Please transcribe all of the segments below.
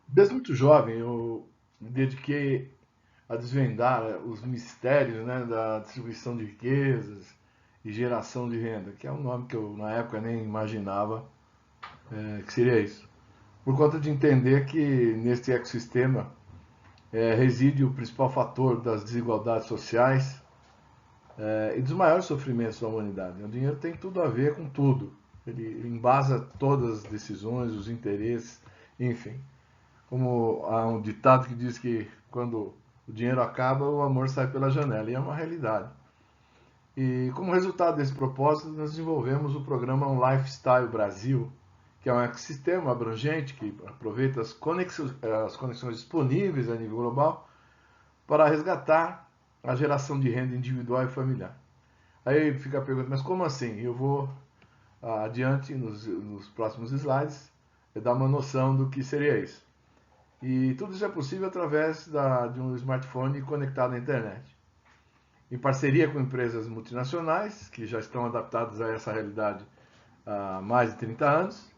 Desde muito jovem, eu me dediquei a desvendar os mistérios, né, da distribuição de riquezas e geração de renda, que é um nome que eu, na época, nem imaginava que seria isso. Por conta de entender que neste ecossistema reside o principal fator das desigualdades sociais e dos maiores sofrimentos da humanidade. O dinheiro tem tudo a ver com tudo. Ele embasa todas as decisões, os interesses, enfim. Como há um ditado que diz que quando o dinheiro acaba, o amor sai pela janela. E é uma realidade. E como resultado desse propósito, nós desenvolvemos o programa Um Lifestyle Brasil, que é um ecossistema abrangente que aproveita as conexões disponíveis a nível global para resgatar a geração de renda individual e familiar. Aí fica a pergunta, mas como assim? Eu vou adiante nos próximos slides dar uma noção do que seria isso. E tudo isso é possível através de um smartphone conectado à internet. Em parceria com empresas multinacionais, que já estão adaptadas a essa realidade há mais de 30 anos,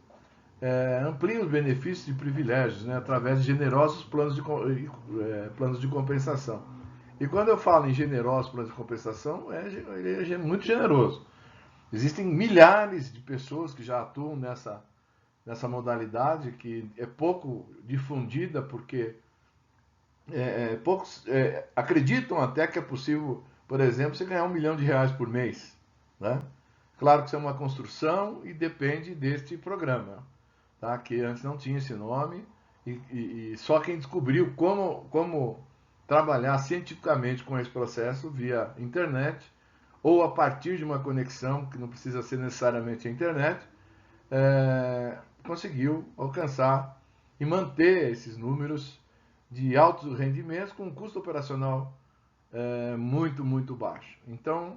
amplia os benefícios e privilégios, né, através de generosos planos de compensação. E quando eu falo em generosos planos de compensação, ele é muito generoso. Existem milhares de pessoas que já atuam nessa modalidade, que é pouco difundida, porque poucos acreditam até que é possível, por exemplo, você ganhar R$ 1 milhão por mês. Né? Claro que isso é uma construção e depende deste programa, tá? Que antes não tinha esse nome e só quem descobriu como trabalhar cientificamente com esse processo via internet ou a partir de uma conexão que não precisa ser necessariamente a internet, conseguiu alcançar e manter esses números de altos rendimentos com um custo operacional muito, muito baixo. Então,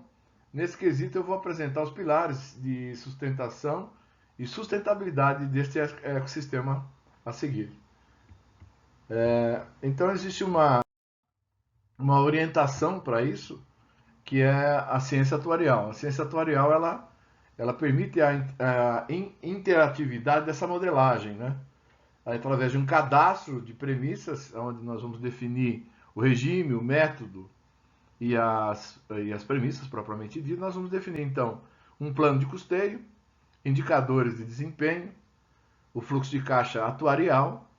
nesse quesito, eu vou apresentar os pilares de sustentação e sustentabilidade deste ecossistema a seguir. Então, existe uma orientação para isso, que é a ciência atuarial. A ciência atuarial ela permite a interatividade dessa modelagem, né? Através de um cadastro de premissas, onde nós vamos definir o regime, o método e as premissas propriamente ditas, nós vamos definir então um plano de custeio, indicadores de desempenho, o fluxo de caixa atuarial,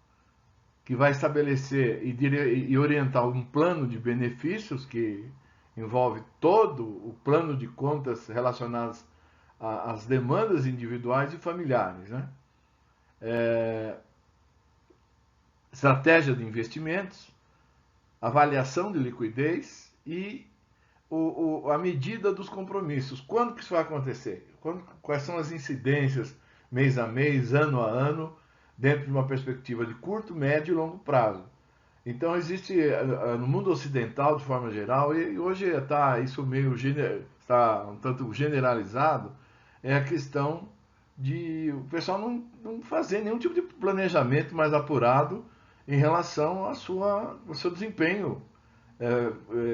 que vai estabelecer e orientar um plano de benefícios que envolve todo o plano de contas relacionadas às demandas individuais e familiares, né? Estratégia de investimentos, avaliação de liquidez e a medida dos compromissos. Quando que isso vai acontecer? Quais são as incidências mês a mês, ano a ano, dentro de uma perspectiva de curto, médio e longo prazo? Então existe no mundo ocidental, de forma geral, e hoje está isso meio está um tanto generalizado, é a questão de o pessoal não fazer nenhum tipo de planejamento mais apurado em relação ao seu desempenho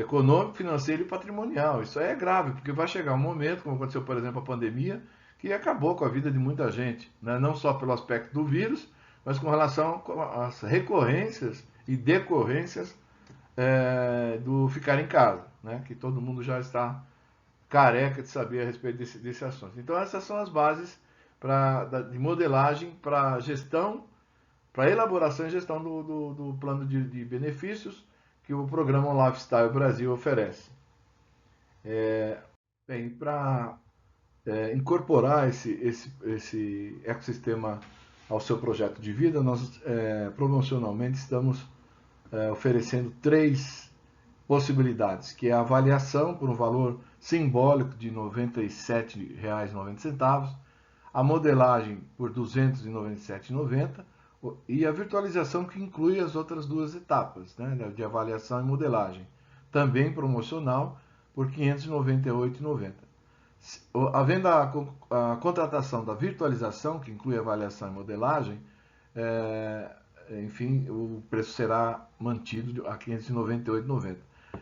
econômico, financeiro e patrimonial. Isso aí é grave, porque vai chegar um momento, como aconteceu, por exemplo, a pandemia, que acabou com a vida de muita gente, né? Não só pelo aspecto do vírus, mas com relação às recorrências e decorrências do ficar em casa, né? Que todo mundo já está careca de saber a respeito desse assunto. Então essas são as bases de modelagem para gestão, para elaboração e gestão do plano de benefícios que o programa Lifestyle Brasil oferece. Bem, para incorporar esse ecossistema ao seu projeto de vida, nós promocionalmente estamos oferecendo três possibilidades, que é a avaliação por um valor simbólico de R$ 97,90, a modelagem por R$ 297,90 e a virtualização que inclui as outras duas etapas, né, de avaliação e modelagem, também promocional por R$ 598,90. Havendo a contratação da virtualização, que inclui avaliação e modelagem, enfim, o preço será mantido a R$ 598,90.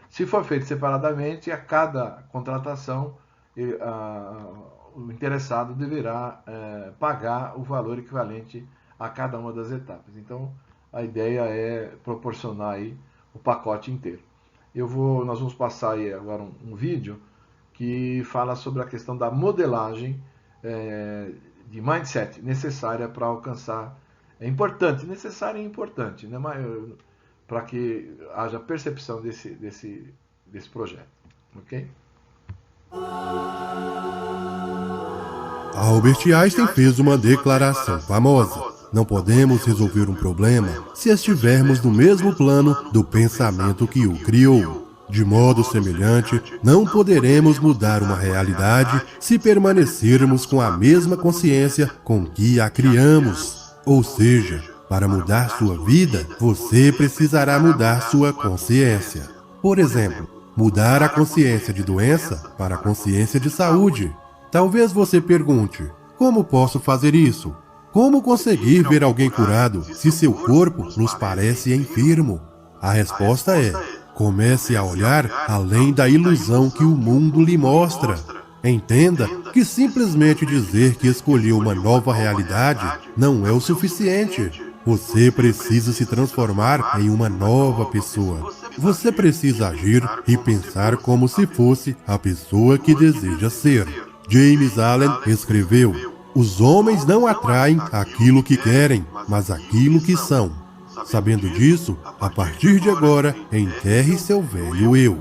Se for feito separadamente, a cada contratação, o interessado deverá pagar o valor equivalente a cada uma das etapas. Então, a ideia é proporcionar aí o pacote inteiro. Nós vamos passar aí agora um vídeo que fala sobre a questão da modelagem de mindset necessária para alcançar, necessária e importante, né? Para que haja percepção desse projeto, ok? Albert Einstein fez uma declaração famosa: não podemos resolver um problema se estivermos no mesmo plano do pensamento que o criou. De modo semelhante, não poderemos mudar uma realidade se permanecermos com a mesma consciência com que a criamos. Ou seja, para mudar sua vida, você precisará mudar sua consciência. Por exemplo, mudar a consciência de doença para a consciência de saúde. Talvez você pergunte: como posso fazer isso? Como conseguir ver alguém curado se seu corpo nos parece enfermo? A resposta é: comece a olhar além da ilusão que o mundo lhe mostra. Entenda que simplesmente dizer que escolheu uma nova realidade não é o suficiente. Você precisa se transformar em uma nova pessoa. Você precisa agir e pensar como se fosse a pessoa que deseja ser. James Allen escreveu: os homens não atraem aquilo que querem, mas aquilo que são. Sabendo disso, a partir de agora, enterre seu velho eu.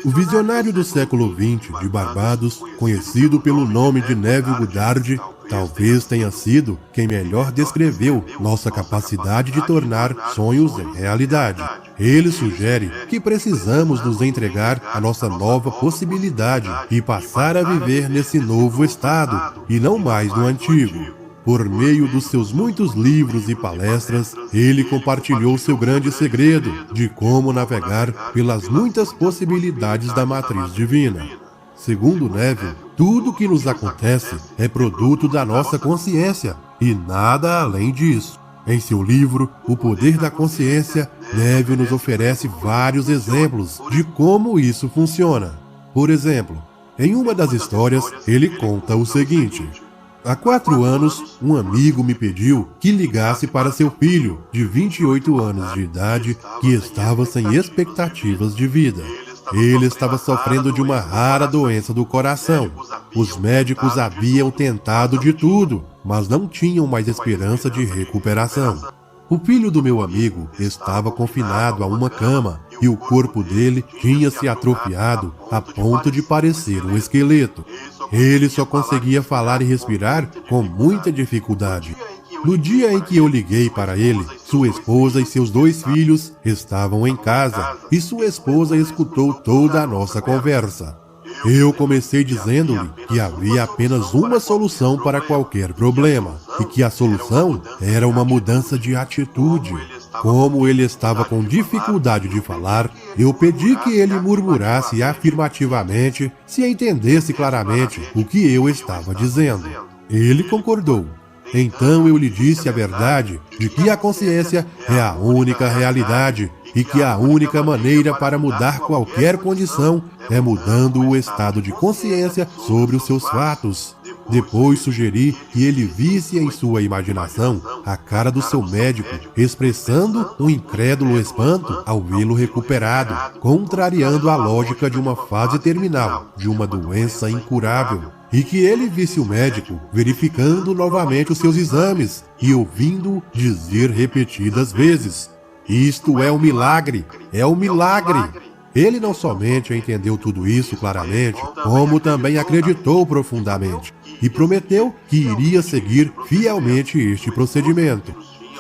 O visionário do século XX de Barbados, conhecido pelo nome de Neville Goddard, talvez tenha sido quem melhor descreveu nossa capacidade de tornar sonhos em realidade. Ele sugere que precisamos nos entregar à nossa nova possibilidade e passar a viver nesse novo estado, e não mais no antigo. Por meio dos seus muitos livros e palestras, ele compartilhou seu grande segredo de como navegar pelas muitas possibilidades da matriz divina. Segundo Neville, tudo o que nos acontece é produto da nossa consciência e nada além disso. Em seu livro, O Poder da Consciência, Neville nos oferece vários exemplos de como isso funciona. Por exemplo, em uma das histórias, ele conta o seguinte: há 4 anos, um amigo me pediu que ligasse para seu filho, de 28 anos de idade, que estava sem expectativas de vida. Ele estava sofrendo de uma rara doença do coração. Os médicos haviam tentado de tudo, mas não tinham mais esperança de recuperação. O filho do meu amigo estava confinado a uma cama e o corpo dele tinha se atrofiado a ponto de parecer um esqueleto. Ele só conseguia falar e respirar com muita dificuldade. No dia em que eu liguei para ele, sua esposa e seus 2 filhos estavam em casa e sua esposa escutou toda a nossa conversa. Eu comecei dizendo-lhe que havia apenas uma solução para qualquer problema e que a solução era uma mudança de atitude. Como ele estava com dificuldade de falar, eu pedi que ele murmurasse afirmativamente se entendesse claramente o que eu estava dizendo. Ele concordou. Então eu lhe disse a verdade de que a consciência é a única realidade e que a única maneira para mudar qualquer condição é mudando o estado de consciência sobre os seus fatos. Depois sugeri que ele visse em sua imaginação a cara do seu médico expressando um incrédulo espanto ao vê-lo recuperado, contrariando a lógica de uma fase terminal de uma doença incurável. E que ele visse o médico verificando novamente os seus exames e ouvindo-o dizer repetidas vezes: isto é um milagre, é um milagre. Ele não somente entendeu tudo isso claramente, como também acreditou profundamente e prometeu que iria seguir fielmente este procedimento.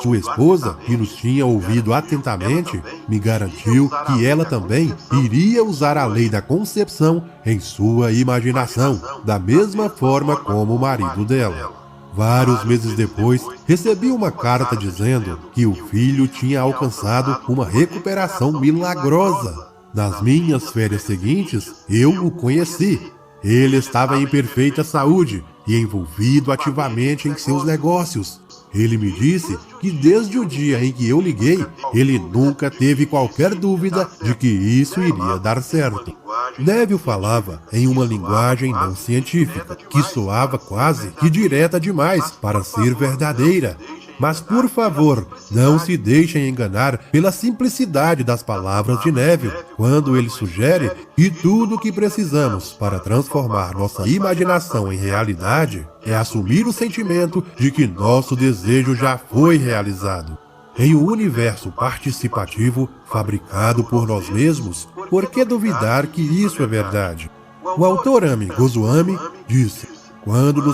Sua esposa, que nos tinha ouvido atentamente, me garantiu que ela também iria usar a lei da concepção em sua imaginação, da mesma forma como o marido dela. Vários meses depois, recebi uma carta dizendo que o filho tinha alcançado uma recuperação milagrosa. Nas minhas férias seguintes, eu o conheci. Ele estava em perfeita saúde e envolvido ativamente em seus negócios. Ele me disse que desde o dia em que eu liguei, ele nunca teve qualquer dúvida de que isso iria dar certo. Neville falava em uma linguagem não científica, que soava quase que direta demais para ser verdadeira. Mas por favor, não se deixem enganar pela simplicidade das palavras de Neville, quando ele sugere que tudo o que precisamos para transformar nossa imaginação em realidade é assumir o sentimento de que nosso desejo já foi realizado. Em um universo participativo, fabricado por nós mesmos, por que duvidar que isso é verdade? O autor Ami Goswami disse: quando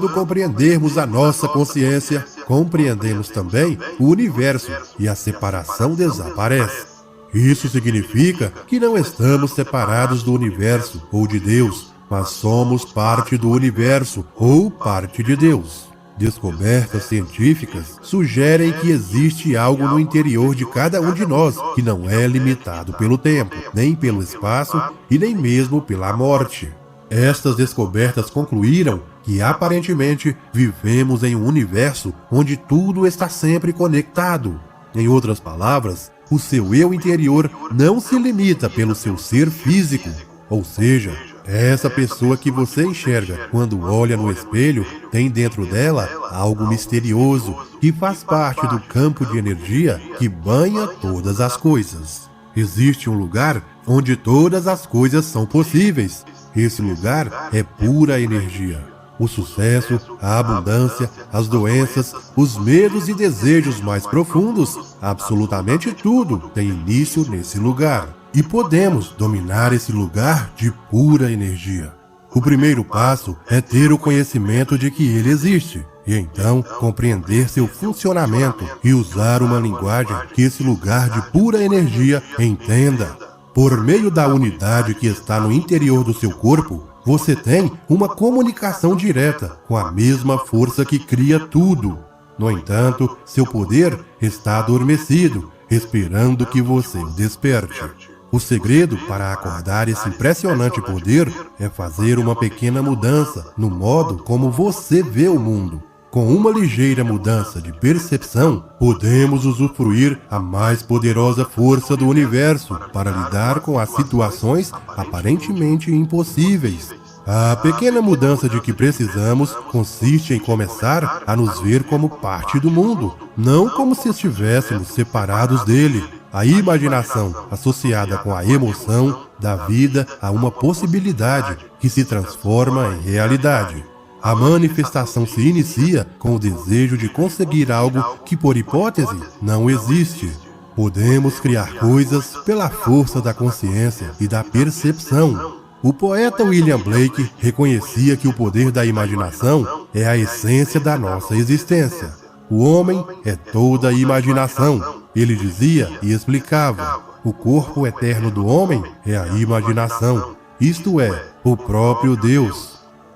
compreendermos a nossa consciência, compreendemos também o universo e a separação desaparece. Isso significa que não estamos separados do universo ou de Deus, mas somos parte do universo ou parte de Deus. Descobertas científicas sugerem que existe algo no interior de cada um de nós que não é limitado pelo tempo, nem pelo espaço e nem mesmo pela morte. Estas descobertas concluíram que aparentemente vivemos em um universo onde tudo está sempre conectado. Em outras palavras, o seu eu interior não se limita pelo seu ser físico, ou seja, essa pessoa que você enxerga quando olha no espelho tem dentro dela algo misterioso que faz parte do campo de energia que banha todas as coisas. Existe um lugar onde todas as coisas são possíveis. Esse lugar é pura energia. O sucesso, a abundância, as doenças, os medos e desejos mais profundos, absolutamente tudo tem início nesse lugar. E podemos dominar esse lugar de pura energia. O primeiro passo é ter o conhecimento de que ele existe, e então compreender seu funcionamento e usar uma linguagem que esse lugar de pura energia entenda. Por meio da unidade que está no interior do seu corpo, você tem uma comunicação direta com a mesma força que cria tudo. No entanto, seu poder está adormecido, esperando que você o desperte. O segredo para acordar esse impressionante poder é fazer uma pequena mudança no modo como você vê o mundo. Com uma ligeira mudança de percepção, podemos usufruir a mais poderosa força do universo para lidar com as situações aparentemente impossíveis. A pequena mudança de que precisamos consiste em começar a nos ver como parte do mundo, não como se estivéssemos separados dele. A imaginação, associada com a emoção, dá vida a uma possibilidade que se transforma em realidade. A manifestação se inicia com o desejo de conseguir algo que, por hipótese, não existe. Podemos criar coisas pela força da consciência e da percepção. O poeta William Blake reconhecia que o poder da imaginação é a essência da nossa existência. O homem é toda a imaginação. Ele dizia e explicava: o corpo eterno do homem é a imaginação, isto é, o próprio Deus.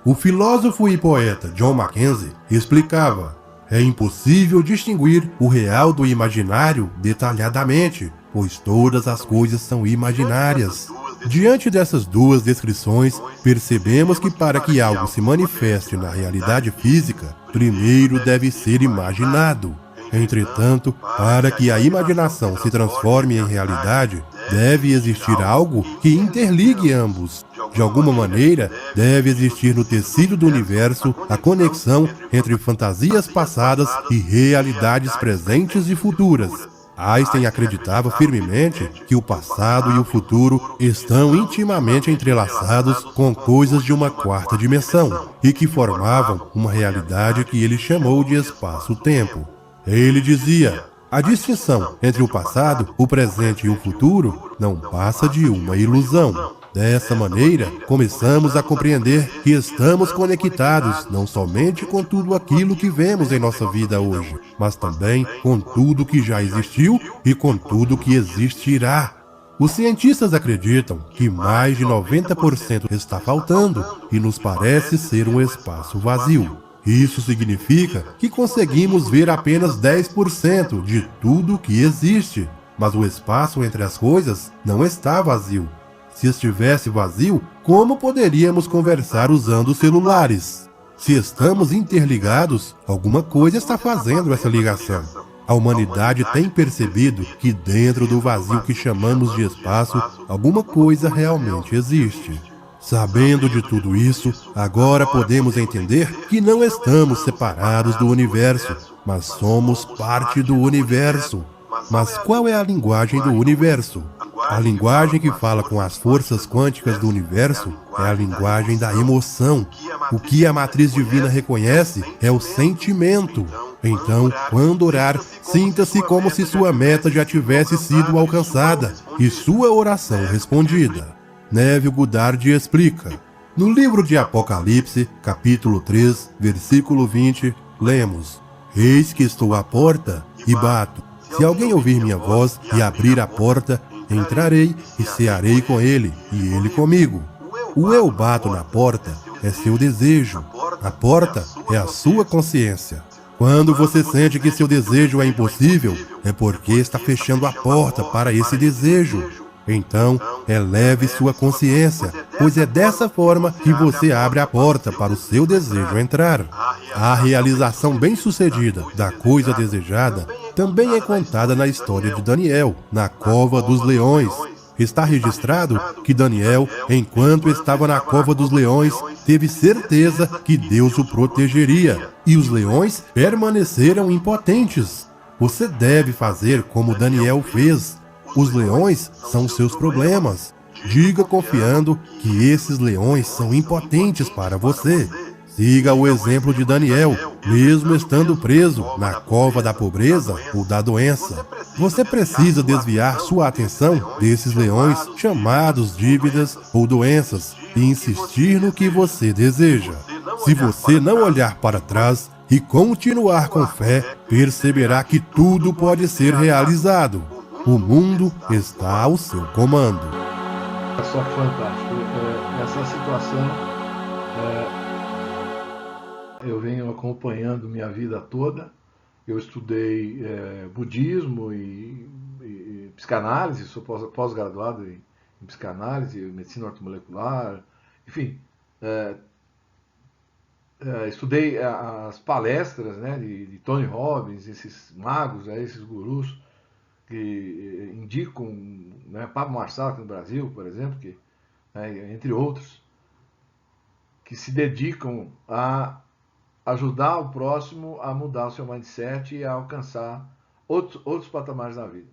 O filósofo e poeta John Mackenzie explicava: é impossível distinguir o real do imaginário detalhadamente, pois todas as coisas são imaginárias. Diante dessas duas descrições, percebemos que para que algo se manifeste na realidade física, primeiro deve ser imaginado. Entretanto, para que a imaginação se transforme em realidade, deve existir algo que interligue ambos. De alguma maneira, deve existir no tecido do universo a conexão entre fantasias passadas e realidades presentes e futuras. Einstein acreditava firmemente que o passado e o futuro estão intimamente entrelaçados com coisas de uma quarta dimensão e que formavam uma realidade que ele chamou de espaço-tempo. Ele dizia: a distinção entre o passado, o presente e o futuro não passa de uma ilusão. Dessa maneira, começamos a compreender que estamos conectados não somente com tudo aquilo que vemos em nossa vida hoje, mas também com tudo que já existiu e com tudo que existirá. Os cientistas acreditam que mais de 90% está faltando e nos parece ser um espaço vazio. Isso significa que conseguimos ver apenas 10% de tudo que existe, mas o espaço entre as coisas não está vazio. Se estivesse vazio, como poderíamos conversar usando celulares? Se estamos interligados, alguma coisa está fazendo essa ligação. A humanidade tem percebido que dentro do vazio que chamamos de espaço, alguma coisa realmente existe. Sabendo de tudo isso, agora podemos entender que não estamos separados do universo, mas somos parte do universo. Mas qual é a linguagem do universo? A linguagem que fala com as forças quânticas do universo é a linguagem da emoção. O que a matriz divina reconhece é o sentimento. Então, quando orar, sinta-se como se sua meta já tivesse sido alcançada e sua oração respondida. Neville Goddard explica. No livro de Apocalipse, capítulo 3, versículo 20, lemos: Eis que estou à porta e bato. Se alguém ouvir minha voz e abrir a porta, entrarei e cearei com ele, e ele comigo. O eu bato na porta é seu desejo. A porta é a sua consciência. Quando você sente que seu desejo é impossível, é porque está fechando a porta para esse desejo. Então, eleve sua consciência, pois é dessa forma que você abre a porta para o seu desejo entrar. A realização bem-sucedida da coisa desejada também é contada na história de Daniel, na cova dos leões. Está registrado que Daniel, enquanto estava na cova dos leões, teve certeza que Deus o protegeria, e os leões permaneceram impotentes. Você deve fazer como Daniel fez. Os leões são seus problemas. Diga confiando que esses leões são impotentes para você. Siga o exemplo de Daniel, mesmo estando preso na cova da pobreza ou da doença. Você precisa desviar sua atenção desses leões chamados dívidas ou doenças e insistir no que você deseja. Se você não olhar para trás e continuar com fé, perceberá que tudo pode ser realizado. O mundo está ao seu comando. É só fantástico. Essa situação eu venho acompanhando minha vida toda. Eu estudei budismo e psicanálise, sou pós-graduado em psicanálise, medicina ortomolecular, enfim. Estudei as palestras, né, de Tony Robbins, esses magos, esses gurus que indicam, né, Pablo Marçal aqui no Brasil, por exemplo, que, entre outros, que se dedicam a ajudar o próximo a mudar o seu mindset e a alcançar outros patamares na vida.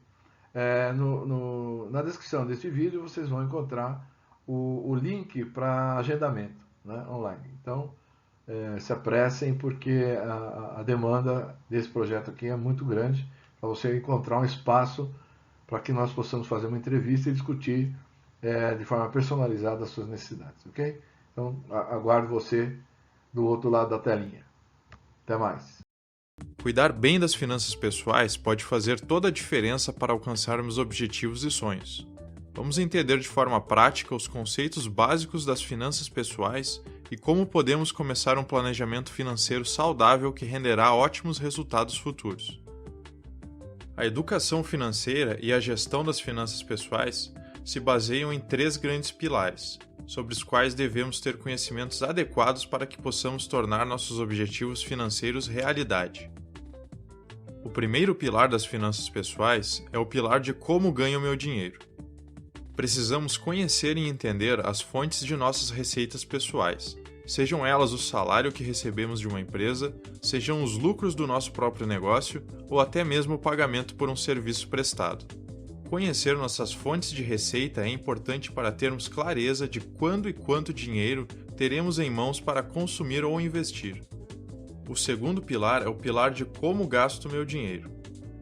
Na descrição deste vídeo vocês vão encontrar o link para agendamento, né, online. Então, se apressem, porque a demanda desse projeto aqui é muito grande, para você encontrar um espaço para que nós possamos fazer uma entrevista e discutir de forma personalizada as suas necessidades, ok? Então, aguardo você do outro lado da telinha. Até mais. Cuidar bem das finanças pessoais pode fazer toda a diferença para alcançarmos objetivos e sonhos. Vamos entender de forma prática os conceitos básicos das finanças pessoais e como podemos começar um planejamento financeiro saudável que renderá ótimos resultados futuros. A educação financeira e a gestão das finanças pessoais se baseiam em 3 grandes pilares, sobre os quais devemos ter conhecimentos adequados para que possamos tornar nossos objetivos financeiros realidade. O primeiro pilar das finanças pessoais é o pilar de como ganho meu dinheiro. Precisamos conhecer e entender as fontes de nossas receitas pessoais, sejam elas o salário que recebemos de uma empresa, sejam os lucros do nosso próprio negócio ou até mesmo o pagamento por um serviço prestado. Conhecer nossas fontes de receita é importante para termos clareza de quando e quanto dinheiro teremos em mãos para consumir ou investir. O segundo pilar é o pilar de como gasto meu dinheiro.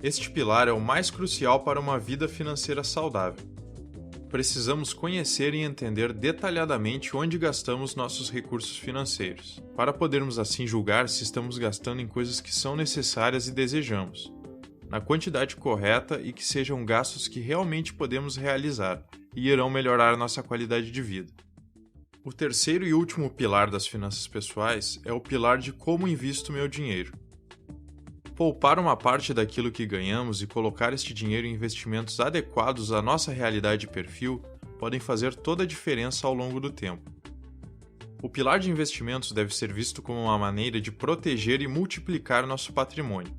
Este pilar é o mais crucial para uma vida financeira saudável. Precisamos conhecer e entender detalhadamente onde gastamos nossos recursos financeiros, para podermos assim julgar se estamos gastando em coisas que são necessárias e desejamos, na quantidade correta e que sejam gastos que realmente podemos realizar e irão melhorar nossa qualidade de vida. O terceiro e último pilar das finanças pessoais é o pilar de como invisto meu dinheiro. Poupar uma parte daquilo que ganhamos e colocar este dinheiro em investimentos adequados à nossa realidade e perfil podem fazer toda a diferença ao longo do tempo. O pilar de investimentos deve ser visto como uma maneira de proteger e multiplicar nosso patrimônio.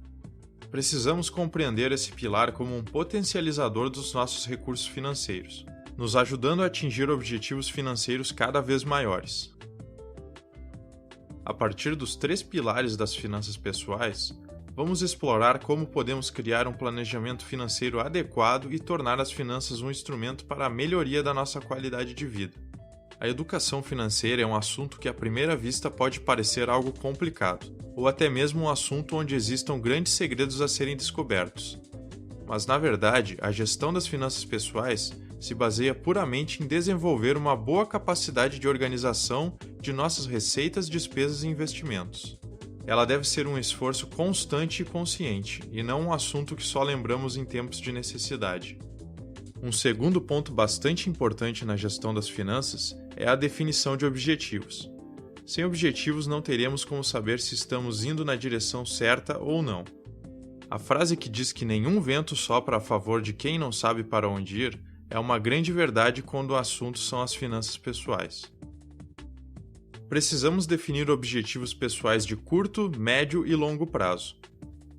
Precisamos compreender esse pilar como um potencializador dos nossos recursos financeiros, nos ajudando a atingir objetivos financeiros cada vez maiores. A partir dos 3 pilares das finanças pessoais, vamos explorar como podemos criar um planejamento financeiro adequado e tornar as finanças um instrumento para a melhoria da nossa qualidade de vida. A educação financeira é um assunto que à primeira vista pode parecer algo complicado, ou até mesmo um assunto onde existam grandes segredos a serem descobertos. Mas, na verdade, a gestão das finanças pessoais se baseia puramente em desenvolver uma boa capacidade de organização de nossas receitas, despesas e investimentos. Ela deve ser um esforço constante e consciente, e não um assunto que só lembramos em tempos de necessidade. Um segundo ponto bastante importante na gestão das finanças é a definição de objetivos. Sem objetivos não teremos como saber se estamos indo na direção certa ou não. A frase que diz que nenhum vento sopra a favor de quem não sabe para onde ir é uma grande verdade quando o assunto são as finanças pessoais. Precisamos definir objetivos pessoais de curto, médio e longo prazo,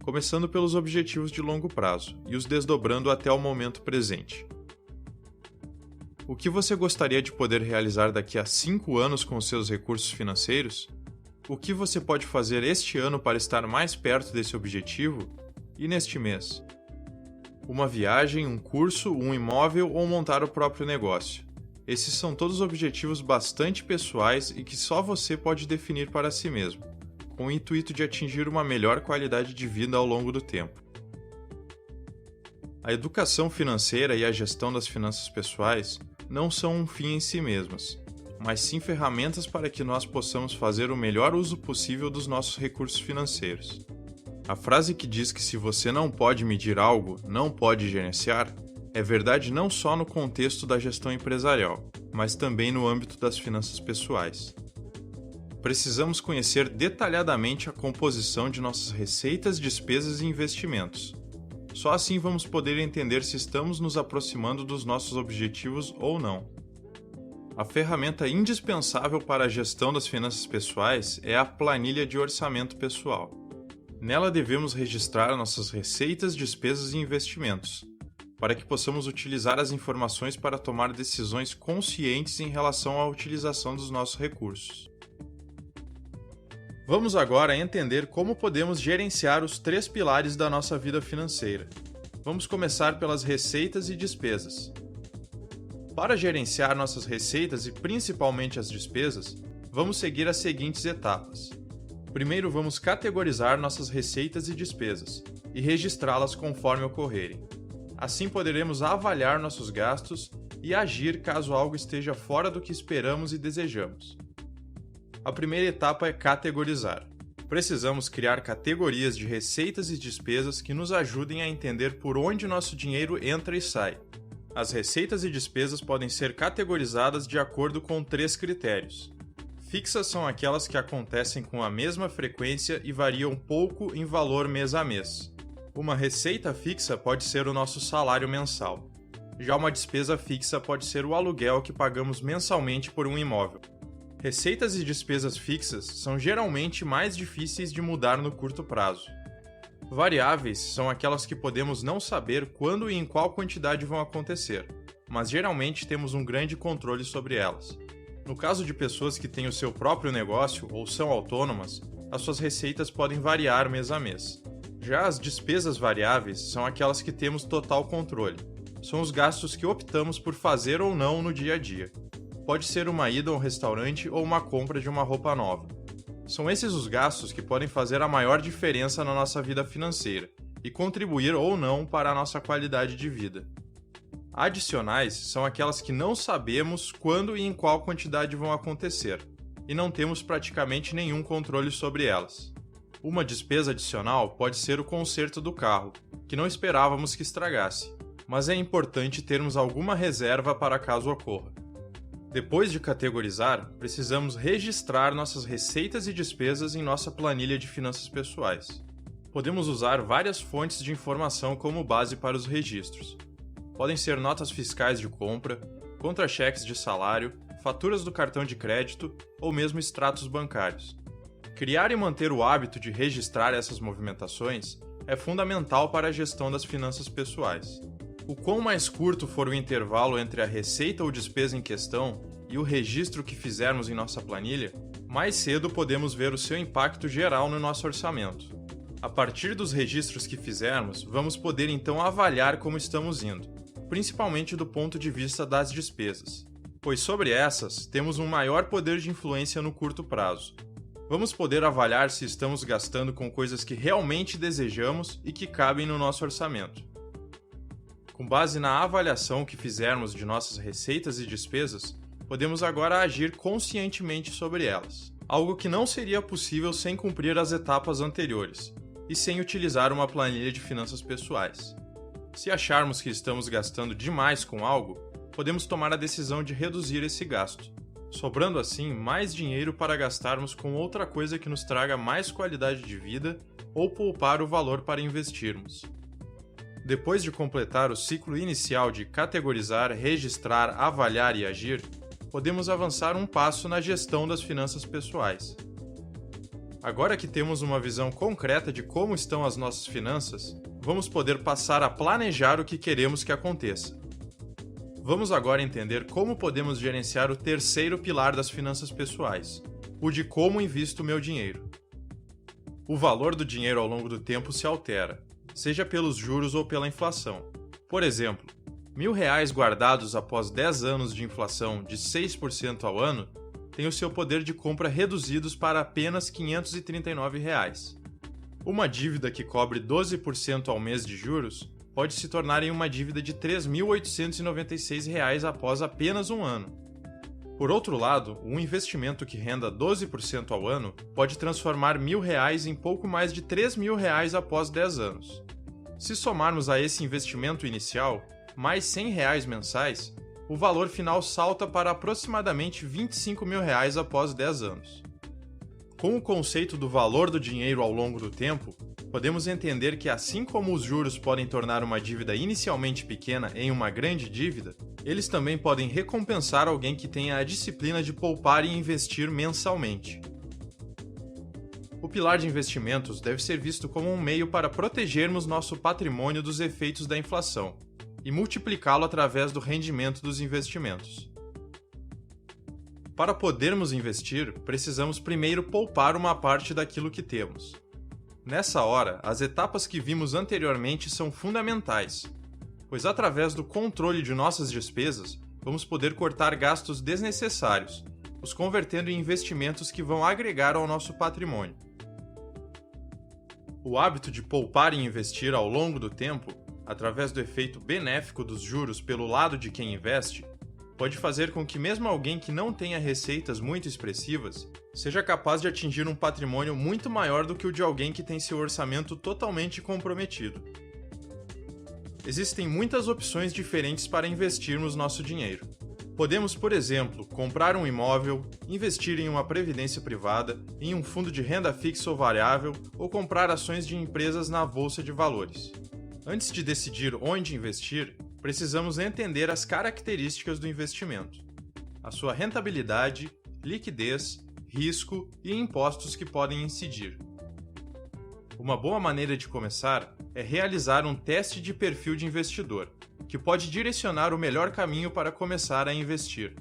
começando pelos objetivos de longo prazo e os desdobrando até o momento presente. O que você gostaria de poder realizar daqui a 5 anos com seus recursos financeiros? O que você pode fazer este ano para estar mais perto desse objetivo? E neste mês? Uma viagem, um curso, um imóvel ou montar o próprio negócio? Esses são todos objetivos bastante pessoais e que só você pode definir para si mesmo, com o intuito de atingir uma melhor qualidade de vida ao longo do tempo. A educação financeira e a gestão das finanças pessoais não são um fim em si mesmas, mas sim ferramentas para que nós possamos fazer o melhor uso possível dos nossos recursos financeiros. A frase que diz que se você não pode medir algo, não pode gerenciar, é verdade não só no contexto da gestão empresarial, mas também no âmbito das finanças pessoais. Precisamos conhecer detalhadamente a composição de nossas receitas, despesas e investimentos. Só assim vamos poder entender se estamos nos aproximando dos nossos objetivos ou não. A ferramenta indispensável para a gestão das finanças pessoais é a planilha de orçamento pessoal. Nela devemos registrar nossas receitas, despesas e investimentos, para que possamos utilizar as informações para tomar decisões conscientes em relação à utilização dos nossos recursos. Vamos agora entender como podemos gerenciar os 3 pilares da nossa vida financeira. Vamos começar pelas receitas e despesas. Para gerenciar nossas receitas e principalmente as despesas, vamos seguir as seguintes etapas. Primeiro, vamos categorizar nossas receitas e despesas e registrá-las conforme ocorrerem. Assim poderemos avaliar nossos gastos e agir caso algo esteja fora do que esperamos e desejamos. A primeira etapa é categorizar. Precisamos criar categorias de receitas e despesas que nos ajudem a entender por onde nosso dinheiro entra e sai. As receitas e despesas podem ser categorizadas de acordo com 3 critérios. Fixas são aquelas que acontecem com a mesma frequência e variam pouco em valor mês a mês. Uma receita fixa pode ser o nosso salário mensal. Já uma despesa fixa pode ser o aluguel que pagamos mensalmente por um imóvel. Receitas e despesas fixas são geralmente mais difíceis de mudar no curto prazo. Variáveis são aquelas que podemos não saber quando e em qual quantidade vão acontecer, mas geralmente temos um grande controle sobre elas. No caso de pessoas que têm o seu próprio negócio ou são autônomas, as suas receitas podem variar mês a mês. Já as despesas variáveis são aquelas que temos total controle. São os gastos que optamos por fazer ou não no dia a dia. Pode ser uma ida a um restaurante ou uma compra de uma roupa nova. São esses os gastos que podem fazer a maior diferença na nossa vida financeira e contribuir ou não para a nossa qualidade de vida. Adicionais são aquelas que não sabemos quando e em qual quantidade vão acontecer, e não temos praticamente nenhum controle sobre elas. Uma despesa adicional pode ser o conserto do carro, que não esperávamos que estragasse, mas é importante termos alguma reserva para caso ocorra. Depois de categorizar, precisamos registrar nossas receitas e despesas em nossa planilha de finanças pessoais. Podemos usar várias fontes de informação como base para os registros. Podem ser notas fiscais de compra, contra-cheques de salário, faturas do cartão de crédito ou mesmo extratos bancários. Criar e manter o hábito de registrar essas movimentações é fundamental para a gestão das finanças pessoais. O quão mais curto for o intervalo entre a receita ou despesa em questão e o registro que fizermos em nossa planilha, mais cedo podemos ver o seu impacto geral no nosso orçamento. A partir dos registros que fizermos, vamos poder então avaliar como estamos indo, principalmente do ponto de vista das despesas, pois sobre essas temos um maior poder de influência no curto prazo. Vamos poder avaliar se estamos gastando com coisas que realmente desejamos e que cabem no nosso orçamento. Com base na avaliação que fizermos de nossas receitas e despesas, podemos agora agir conscientemente sobre elas, algo que não seria possível sem cumprir as etapas anteriores e sem utilizar uma planilha de finanças pessoais. Se acharmos que estamos gastando demais com algo, podemos tomar a decisão de reduzir esse gasto, sobrando assim mais dinheiro para gastarmos com outra coisa que nos traga mais qualidade de vida ou poupar o valor para investirmos. Depois de completar o ciclo inicial de categorizar, registrar, avaliar e agir, podemos avançar um passo na gestão das finanças pessoais. Agora que temos uma visão concreta de como estão as nossas finanças, vamos poder passar a planejar o que queremos que aconteça. Vamos agora entender como podemos gerenciar o terceiro pilar das finanças pessoais, o de como invisto o meu dinheiro. O valor do dinheiro ao longo do tempo se altera, seja pelos juros ou pela inflação. Por exemplo, R$1.000 guardados após 10 anos de inflação de 6% ao ano têm o seu poder de compra reduzidos para apenas R$ 539. Uma dívida que cobre 12% ao mês de juros pode se tornar em uma dívida de R$ 3.896 após apenas um ano. Por outro lado, um investimento que renda 12% ao ano pode transformar R$1.000 em pouco mais de R$ 3.000 após 10 anos. Se somarmos a esse investimento inicial, mais R$100 mensais, o valor final salta para aproximadamente R$ 25.000 após 10 anos. Com o conceito do valor do dinheiro ao longo do tempo, podemos entender que assim como os juros podem tornar uma dívida inicialmente pequena em uma grande dívida, eles também podem recompensar alguém que tenha a disciplina de poupar e investir mensalmente. O pilar de investimentos deve ser visto como um meio para protegermos nosso patrimônio dos efeitos da inflação e multiplicá-lo através do rendimento dos investimentos. Para podermos investir, precisamos primeiro poupar uma parte daquilo que temos. Nessa hora, as etapas que vimos anteriormente são fundamentais, pois através do controle de nossas despesas, vamos poder cortar gastos desnecessários, os convertendo em investimentos que vão agregar ao nosso patrimônio. O hábito de poupar e investir ao longo do tempo, através do efeito benéfico dos juros pelo lado de quem investe, pode fazer com que mesmo alguém que não tenha receitas muito expressivas seja capaz de atingir um patrimônio muito maior do que o de alguém que tem seu orçamento totalmente comprometido. Existem muitas opções diferentes para investirmos nosso dinheiro. Podemos, por exemplo, comprar um imóvel, investir em uma previdência privada, em um fundo de renda fixa ou variável, ou comprar ações de empresas na bolsa de valores. Antes de decidir onde investir, precisamos entender as características do investimento, a sua rentabilidade, liquidez, risco e impostos que podem incidir. Uma boa maneira de começar é realizar um teste de perfil de investidor, que pode direcionar o melhor caminho para começar a investir.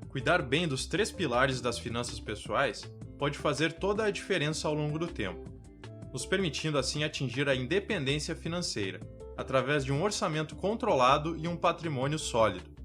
Cuidar bem dos 3 pilares das finanças pessoais pode fazer toda a diferença ao longo do tempo, nos permitindo assim atingir a independência financeira, através de um orçamento controlado e um patrimônio sólido.